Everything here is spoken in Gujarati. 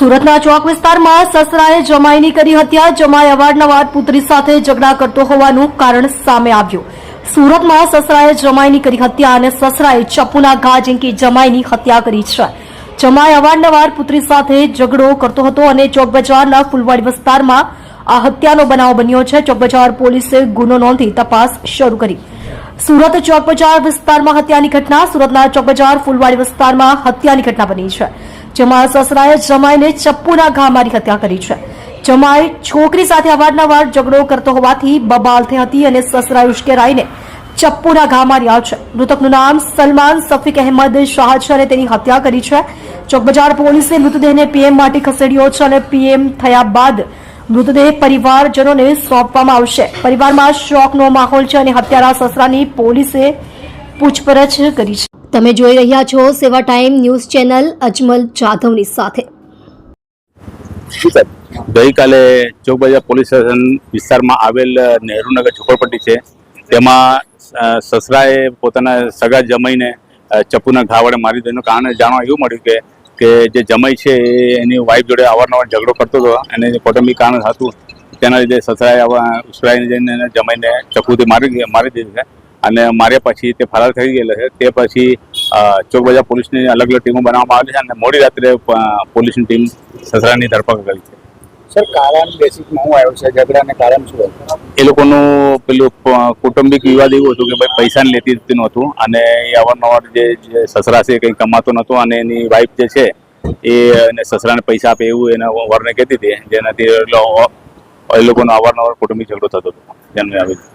સુરતના ચોક વિસ્તારમાં સસરાએ જમાઈની કરી હત્યા. જમાઈ અવારનવાર પુત્રી સાથે ઝઘડા કરતો હોવાનું કારણ સામે આવ્યું. સુરતમાં સસરાએ જમાઈની કરી હત્યા અને સસરાએ ચપ્પુના ઘા ઝીંકી જમાઈની હત્યા કરી છે. જમાઈ અવારનવાર પુત્રી સાથે ઝઘડો કરતો હતો અને ચોક બજારના ફૂલવાડી વિસ્તારમાં આ હત્યાનો બનાવ બન્યો છે. ચોક બજાર પોલીસે ગુનો નોંધી તપાસ શરૂ કરી. સુરત ચોક બજાર વિસ્તારમાં હત્યાની ઘટના. સુરતના ચોક બજાર ફૂલવાડી વિસ્તારમાં હત્યાની ઘટના બની છે, જેમાં સસરાએ જમાઈને ચપ્પુના ઘા મારી હત્યા કરી છે. જમાઈ છોકરી સાથે અવારનવાર ઝઘડો કરતો હોવાથી બબાલ થઈ હતી અને સસરાએ ઉશ્કેરાઈને ચપ્પુના ઘા માર્યા છે. મૃતકનું નામ સલમાન સફીક અહેમદ શાહ છે અને તેની હત્યા કરી છે. ચોક બજાર પોલીસે મૃતદેહને પીએમ માટે ખસેડ્યો છે અને પીએમ થયા બાદ મૃતદેહ પરિવારજનોને સોંપવામાં આવશે. પરિવારમાં શોકનો માહોલ છે અને હત્યારા સસરાની પોલીસે પૂછપરછ કરી છે. તમે જોઈ રહ્યા છો સેવા ટાઈમ ન્યૂઝ ચેનલ અજમલ જાધવની સાથે. ગઈકાલે ચોક બજાર પોલીસ સ્ટેશન વિસ્તારમાં આવેલ નહેરુનગર ઝુંપડપટ્ટી છે, તેમાં સસરાએ પોતાના સગા જમાઈને ચપ્પુના ઘા વડે મારી દીધું. કારણ જાણવા એવું મળ્યું કે જે જમાઈ છે એની વાઈફ જોડે અવારનવાર ઝઘડો કરતો હતો અને કૌટુંબિક કારણ હતું. તેના લીધે સસરાએ ઉશ્કેરાઈને જઈને જમાઈને ચપ્પુથી મારી દીધું છે અને માર્યા પછી તે ફરાર થઈ ગયેલો છે. તે પછી ચોક બજાર પોલીસની અલગ અલગ ટીમો બનાવવામાં આવી છે અને મોડી રાત્રે પોલીસની ટીમ સસરાની ધરપકડ કરી છે. સર, કારણ બેસિકમાં શું આવ્યું છે? ઝઘડાને કારણ શું હતું? એ લોકોનું પેલું કૌટુંબિક વિવાદ એવું હતું કે ભાઈ પૈસાને લેતી દેતીનું હતું અને એ અવારનવાર જે સસરા છે કંઈ કમાતો નહોતો અને એની વાઈફ જે છે એને સસરાને પૈસા આપે એવું એના વરને કહેતી હતી, જેનાથી એ લોકોનો અવારનવાર કૌટુંબિક ઝઘડો થતો હતો. ધ્યાનમાં આવે છે.